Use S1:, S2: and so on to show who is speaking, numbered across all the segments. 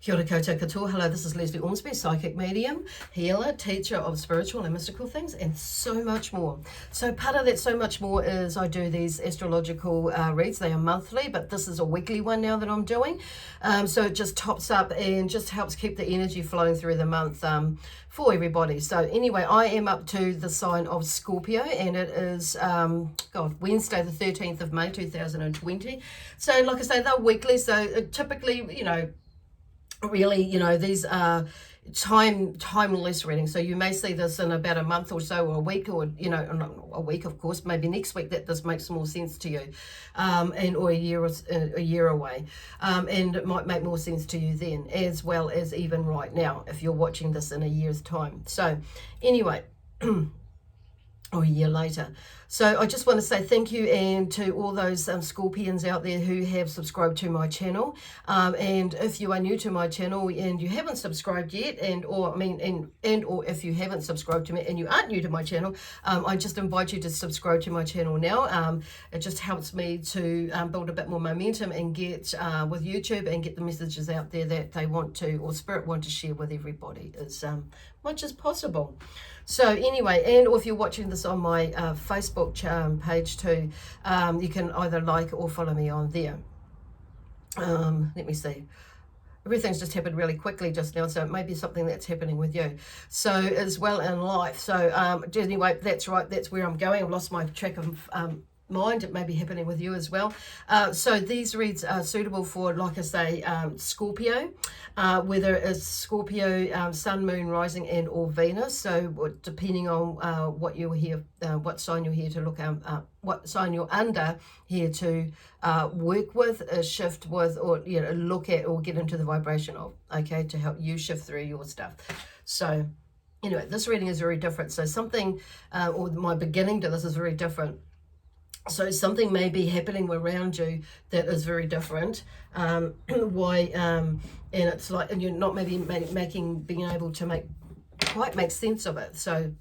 S1: Kia ora koutou katoa. Hello, this is Lesley Ormsby, psychic medium, healer, teacher of spiritual and mystical things, and so much more. So part of that so much more is I do these astrological reads. They are monthly, but this is a weekly one now that I'm doing. So it just tops up and just helps keep the energy flowing through the month for everybody. So anyway, I am up to the sign of Scorpio, and it is, Wednesday the 13th of May, 2020. So like I say, they're weekly, so typically, really, these are timeless readings. So you may see this in about a month or so, or a week, or not a week, of course, maybe next week that this makes more sense to you, or a year away, and it might make more sense to you then, as well as even right now if you're watching this in a year's time. So anyway. Or a year later. So I just want to say thank you, and to all those Scorpions out there who have subscribed to my channel. And if you are new to my channel and you haven't subscribed yet, or if you haven't subscribed to me and you aren't new to my channel, I just invite you to subscribe to my channel now. It just helps me to build a bit more momentum and get with YouTube and get the messages out there that they want to, or Spirit want to share with everybody as much as possible. So anyway, and if you're watching this on my Facebook page too, you can either like or follow me on there. Let me see. Everything's just happened really quickly just now, so it may be something that's happening with you. So as well in life. So anyway, that's right. That's where I'm going. I've lost my track of mind. It may be happening with you as well. So these reads are suitable for, like I say, Scorpio, whether it's Scorpio, Sun, Moon, Rising, and or Venus. So depending on what you're here, what sign you're here to look at, what sign you're under here to work with, shift with, or look at, or get into the vibration of. Okay, to help you shift through your stuff. So anyway, this reading is very different. So something, or my beginning to this is very different. So something may be happening around you that is very different. And it's like, and you're not maybe being able to quite make sense of it. So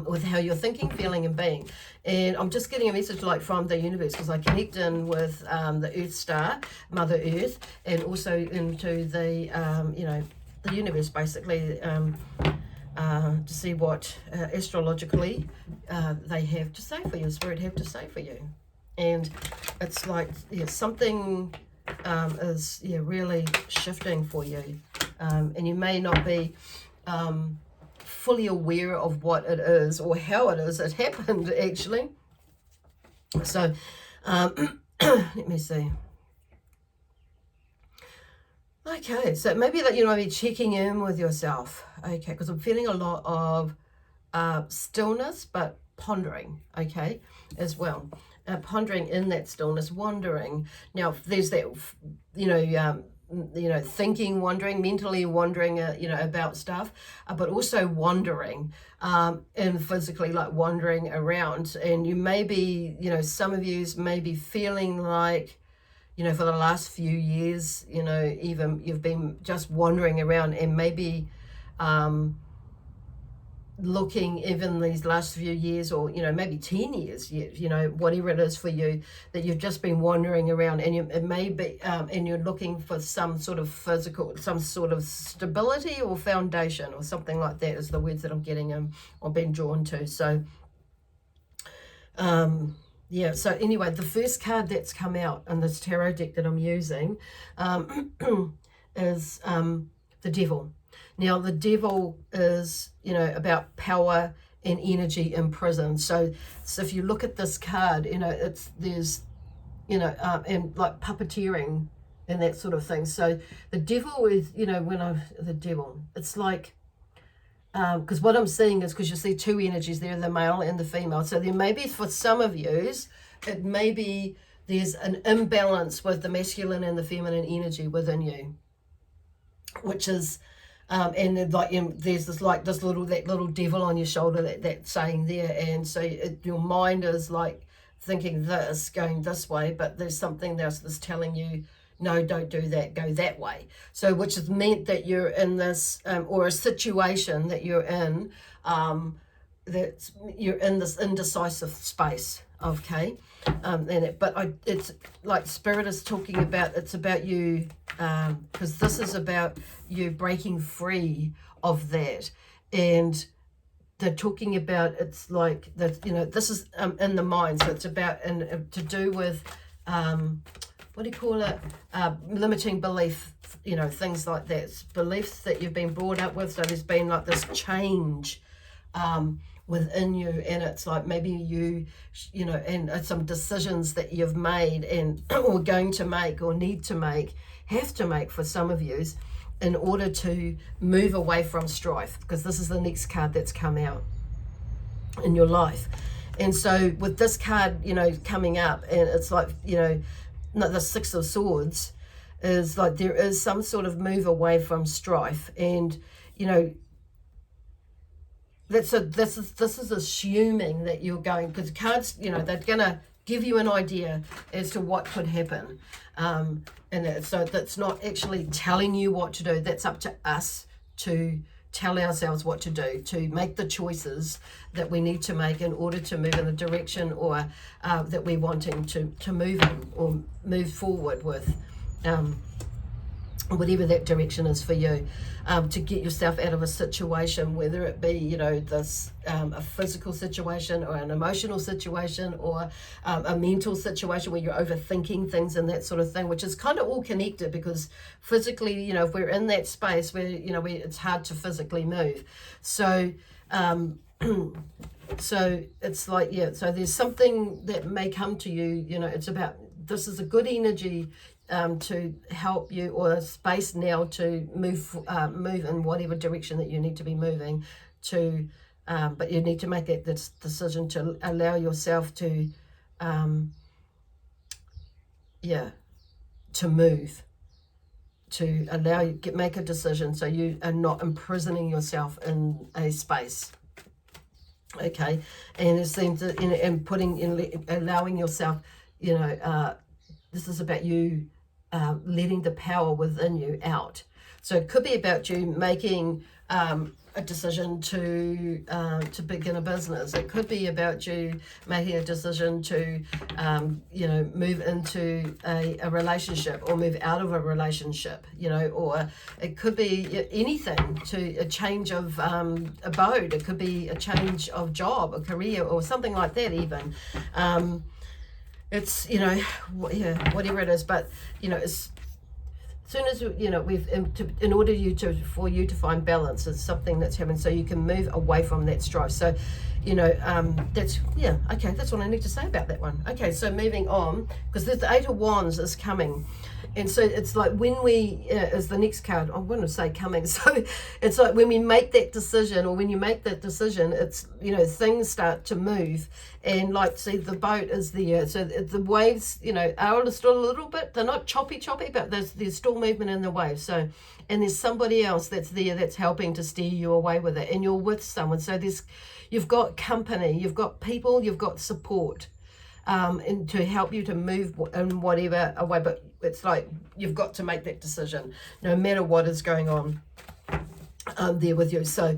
S1: with how you're thinking, feeling, and being. And I'm just getting a message like from the universe, because I connect in with the Earth star, Mother Earth, and also into the the universe basically. To see what astrologically they have to say for you, Spirit have to say for you. And it's like, something is really shifting for you. And you may not be fully aware of what it is or how it is. It happened, actually. So, let me see. Okay, so maybe that be checking in with yourself. Okay, because I'm feeling a lot of stillness, but pondering. Okay, as well, pondering in that stillness, wondering. Now, there's that, thinking, wondering, mentally wondering, about stuff, but also wandering, and physically, like wandering around. And you may be, some of you may be feeling like, for the last few years, even you've been just wandering around, and maybe looking even these last few years, or maybe 10 years, whatever it is for you, that you've just been wandering around, and it may be and you're looking for some sort of some sort of stability or foundation, or something like that is the words that I'm getting or being drawn to. So yeah, so anyway, the first card that's come out in this tarot deck that I'm using is the Devil. Now, the Devil is, about power and energy in prison. So if you look at this card, there's and like puppeteering and that sort of thing. So the Devil is, the Devil, it's like, because what I'm seeing is, because you see two energies there, the male and the female. So there may be, for some of yous, it may be there's an imbalance with the masculine and the feminine energy within you, which is, and like there's this that little devil on your shoulder that's saying there, and so your mind is like thinking this, going this way, but there's something else that's telling you, no, don't do that, go that way. So which has meant that you're in this, or a situation that you're in, that you're in this indecisive space. Okay, it's like Spirit is talking about, it's about you, because this is about you breaking free of that. And they're talking about, it's like that, you know, this is in the mind, so it's about, and to do with what do you call it, limiting belief, you know, things like that. It's beliefs that you've been brought up with. So there's been like this change within you, and it's like maybe you know, and some decisions that you've made and or going to make or need to make, have to make for some of you, in order to move away from strife, because this is the next card that's come out in your life. And so with this card, you know, coming up, and it's like, you know, the Six of Swords is like there is some sort of move away from strife. And, you know, this is assuming that you're going, because cards, you know, they're going to give you an idea as to what could happen. So that's not actually telling you what to do. That's up to us to tell ourselves what to do, to make the choices that we need to make in order to move in the direction or that we're wanting to move in or move forward with. Whatever that direction is for you, to get yourself out of a situation, whether it be, you know, this a physical situation or an emotional situation or a mental situation where you're overthinking things and that sort of thing, which is kind of all connected, because physically, you know, if we're in that space where, you know, it's hard to physically move. So so it's like, yeah, so there's something that may come to you, you know, it's about, this is a good energy to help you, or a space now to move in whatever direction that you need to be moving to, but you need to make that decision to allow yourself to to move, to allow you make a decision so you are not imprisoning yourself in a space. Okay, and it seems that and putting in, allowing yourself, you know, this is about you letting the power within you out. So it could be about you making a decision to begin a business. It could be about you making a decision to you know, move into a relationship or move out of a relationship, you know, or it could be anything, to a change of abode. It could be a change of job or career or something like that even. It's, you know, yeah, whatever it is, but, you know, as soon as, you know, in order for you to find balance, is something that's happening, so you can move away from that strife. So, you know, that's, yeah, okay, that's what I need to say about that one. Okay, so moving on, because the Eight of Wands is coming. And so it's like when we, is the next card, I want to say coming. So it's like when we make that decision, or when you make that decision, it's, you know, things start to move. And like, see, the boat is there. So the waves, you know, are still a little bit, they're not choppy, but there's still movement in the waves. So, and there's somebody else that's there that's helping to steer you away with it. And you're with someone. So you've got company, you've got people, you've got support. And to help you to move in whatever way, but it's like you've got to make that decision no matter what is going on there with you. So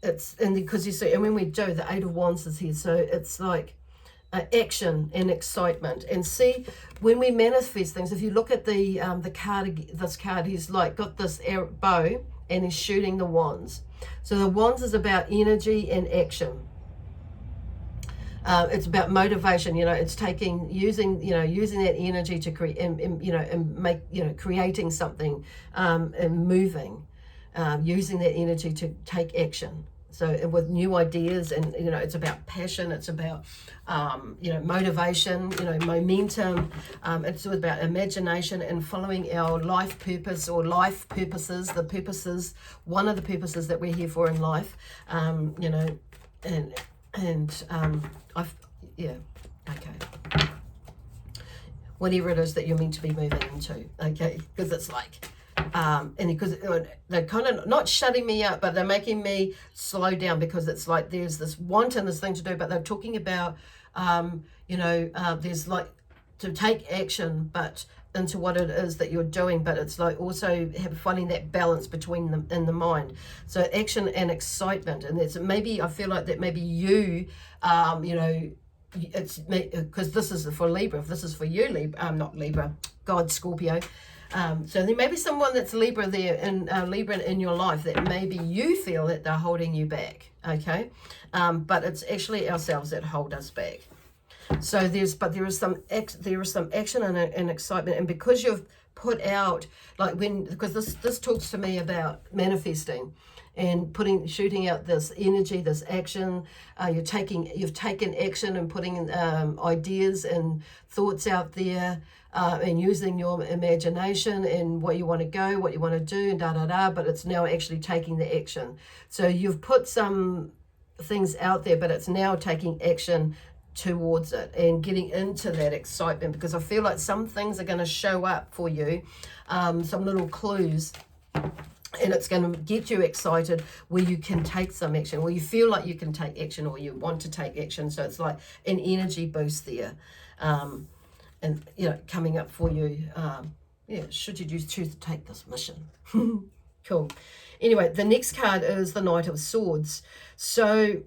S1: it's, and because you see, and when we do, the Eight of Wands is here, so it's like action and excitement. And see, when we manifest things, if you look at the card, this card, he's like got this bow and he's shooting the wands. So the wands is about energy and action. It's about motivation, you know, it's using that energy to create, you know, and make, you know, creating something, and moving, using that energy to take action. So with new ideas, and, you know, it's about passion, it's about, you know, motivation, you know, momentum. It's about imagination and following our life purpose, or life purposes, one of the purposes that we're here for in life, you know, okay. Whatever it is that you're meant to be moving into, okay? Because it's like, and because they're kind of not shutting me up, but they're making me slow down, because it's like there's this want and this thing to do, but they're talking about, you know, there's like take action, but into what it is that you're doing, but it's like also finding that balance between them in the mind. So action and excitement, and it's maybe, I feel like that maybe you, you know, it's because this is for Libra. If this is for you, Libra, not Libra, God, Scorpio. So there may be someone that's Libra there, in Libra in your life, that maybe you feel that they're holding you back, okay? But it's actually ourselves that hold us back. So there is some action and excitement, and because you've put out, like because this talks to me about manifesting and shooting out this energy, this action. You've taken action and putting ideas and thoughts out there, and using your imagination and what you want to go, what you want to do, and but it's now actually taking the action. So you've put some things out there, but it's now taking action towards it and getting into that excitement, because I feel like some things are going to show up for you, some little clues, and it's going to get you excited where you can take some action, or you feel like you can take action, or you want to take action. So it's like an energy boost there, and you know, coming up for you, should you choose to take this mission. Cool. Anyway, the next card is the Knight of Swords. So,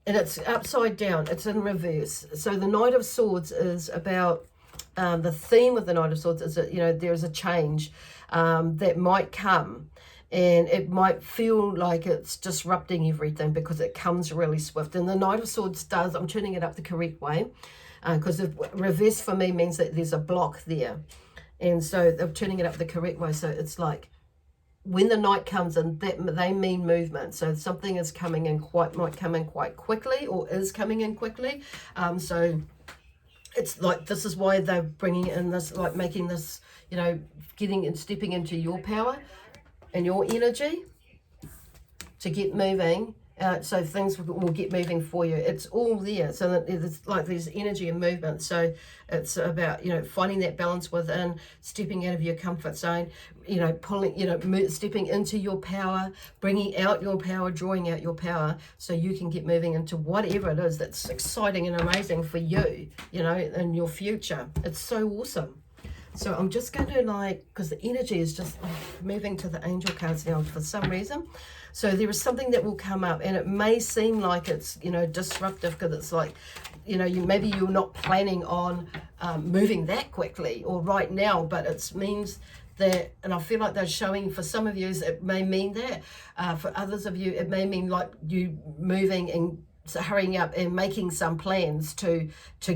S1: and it's upside down, it's in reverse. So the Knight of Swords is about, the theme of the Knight of Swords is that, you know, there's a change that might come, and it might feel like it's disrupting everything because it comes really swift. And the Knight of Swords does, I'm turning it up the correct way, because the reverse for me means that there's a block there. And so I'm turning it up the correct way. So it's like, when the Knight comes in, that they mean movement. So something is coming in might come in quite quickly, or is coming in quickly. So it's like, this is why they're bringing in this, like making this, you know, getting and stepping into your power and your energy to get moving. So things will get moving for you. It's all there. So that it's like there's energy and movement. So it's about, you know, finding that balance within, stepping out of your comfort zone, you know, pulling, you know, stepping into your power, bringing out your power, drawing out your power, so you can get moving into whatever it is that's exciting and amazing for you, you know, in your future. It's so awesome. So I'm just going to, like, because the energy is just moving to the angel cards now for some reason. So there is something that will come up, and it may seem like it's, you know, disruptive, because it's like, you know, maybe you're not planning on moving that quickly or right now, but it means that, and I feel like they're showing, for some of you, it may mean that. For others of you, it may mean like you moving and hurrying up and making some plans to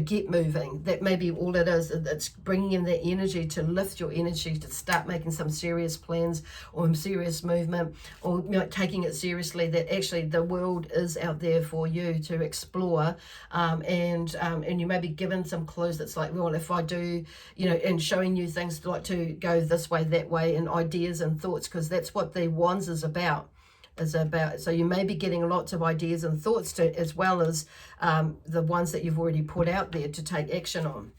S1: get moving. That may be all it is. It's bringing in that energy to lift your energy, to start making some serious plans or serious movement, or, you know, taking it seriously, that actually the world is out there for you to explore, and you may be given some clues that's like, well, if I do, you know, and showing you things like to go this way, that way, and ideas and thoughts, because that's what the Wands is about. So you may be getting lots of ideas and thoughts to, as well as the ones that you've already put out there to take action on,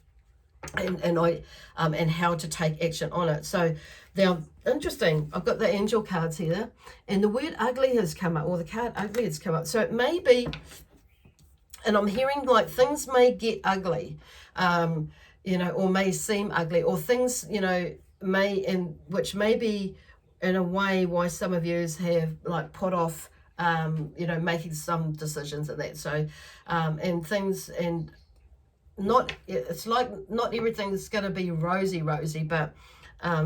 S1: and how to take action on it. So now, interesting, I've got the angel cards here, and the word ugly has come up, or the card ugly has come up. So it may be, and I'm hearing like things may get ugly, you know, or may seem ugly, or things, you know, which may be in a way why some of you have like put off, you know, making some decisions and that. So, and things, and it's like not everything's going to be rosy, but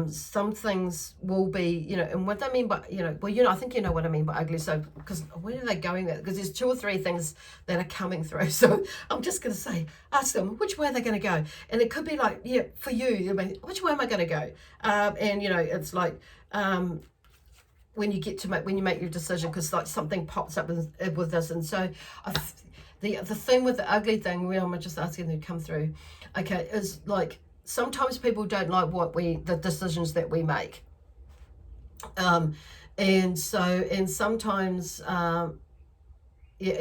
S1: some things will be, you know, and what I mean by, you know, well, you know, I think you know what I mean by ugly. So, because where are they going with it? Because there's 2 or 3 things that are coming through. So I'm just going to say, ask them, which way are they going to go? And it could be like, yeah, for you, I mean, which way am I going to go? And, you know, it's like, when you make your decision, because like something pops up with this. And so the thing with the ugly thing, where I'm just asking them to come through, okay, is like, sometimes people don't like the decisions that we make. And sometimes, and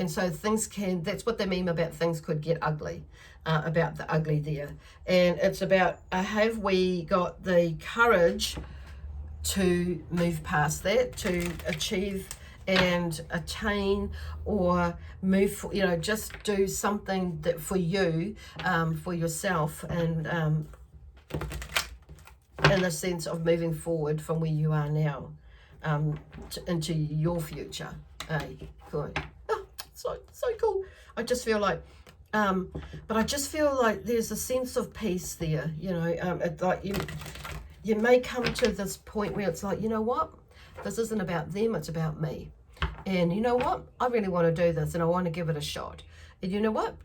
S1: so things that's what they mean about things could get ugly, about the ugly there. And it's about, have we got the courage to move past that, to achieve and attain or move, you know, just do something that for you, for yourself, and in the sense of moving forward from where you are now, into your future. Good. Oh, so cool. I just feel like, but I just feel like there's a sense of peace there, you know. It's like you may come to this point where it's like, you know what, this isn't about them, it's about me. And you know what, I really want to do this and I want to give it a shot. And you know what,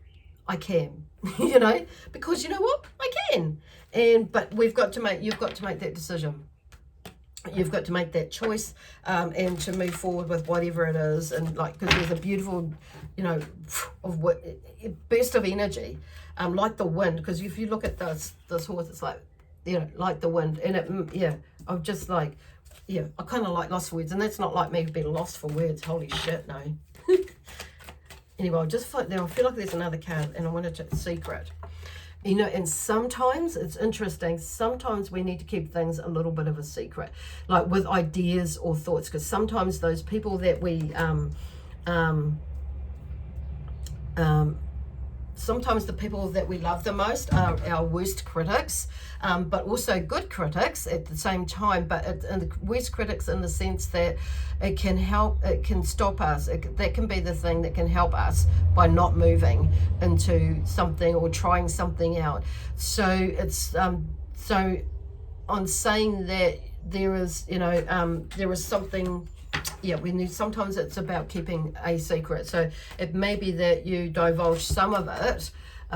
S1: I can, you know, because you know what, I can. But you've got to make that decision. You've got to make that choice, and to move forward with whatever it is. And like, because there's a beautiful, you know, of what burst of energy, like the wind. Because if you look at this horse, it's like, you know, like the wind. And I'm just like, I kind of like lost for words, and that's not like me being lost for words. Holy shit, no. Anyway, I feel like there's another card, and I wanted to secret. You know, and sometimes it's interesting. Sometimes we need to keep things a little bit of a secret, like with ideas or thoughts, because sometimes those people that we sometimes the people that we love the most are our worst critics, but also good critics at the same time. But and the worst critics in the sense that it can help, it can stop us. That can be the thing that can help us by not moving into something or trying something out. So it's so on saying that there is, you know, there is something. Yeah, we need, sometimes it's about keeping a secret. So it may be that you divulge some of it,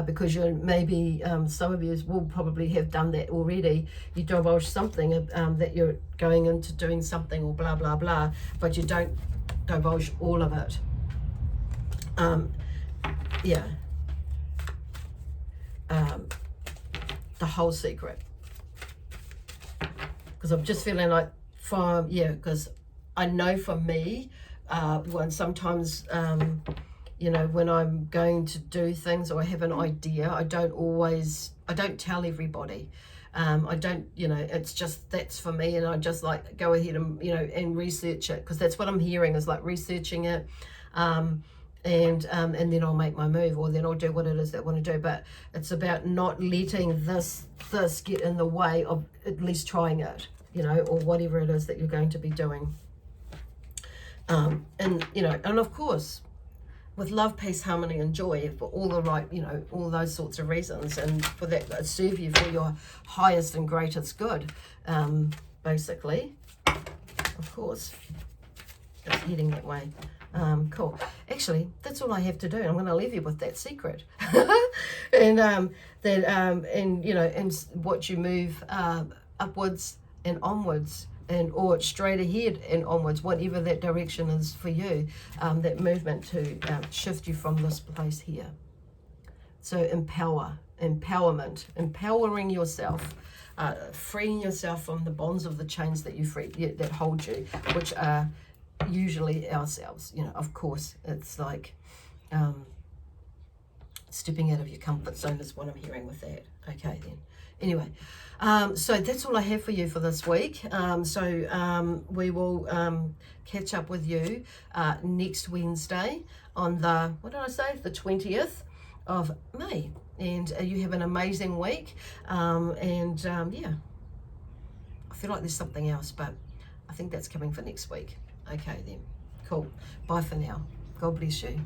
S1: because you maybe, some of you will probably have done that already. You divulge something, that you're going into doing something or blah, blah, blah, but you don't divulge all of it. The whole secret. Because I'm just feeling like because I know for me, when sometimes, you know, when I'm going to do things or I have an idea, I don't tell everybody. I don't, you know, it's just, that's for me, and I just like go ahead and, you know, and research it, because that's what I'm hearing is like researching it, and then I'll make my move, or then I'll do what it is that I want to do. But it's about not letting this get in the way of at least trying it, you know, or whatever it is that you're going to be doing. And you know, and of course with love, peace, harmony and joy, for all the right, you know, all those sorts of reasons, and for that serve you for your highest and greatest good, basically, of course it's heading that way. Cool. Actually, that's all I have to do. I'm going to leave you with that secret. And and you know, and what you move upwards and onwards, and or straight ahead and onwards, whatever that direction is for you, that movement to shift you from this place here. So empowerment, empowering yourself, freeing yourself from the bonds of the chains that that hold you, which are usually ourselves. You know, of course, it's like stepping out of your comfort zone is what I'm hearing with that. Okay then. Anyway, so that's all I have for you for this week. We will catch up with you next Wednesday on the, what did I say, the 20th of May. And you have an amazing week. Yeah, I feel like there's something else, but I think that's coming for next week. Okay then, cool. Bye for now. God bless you.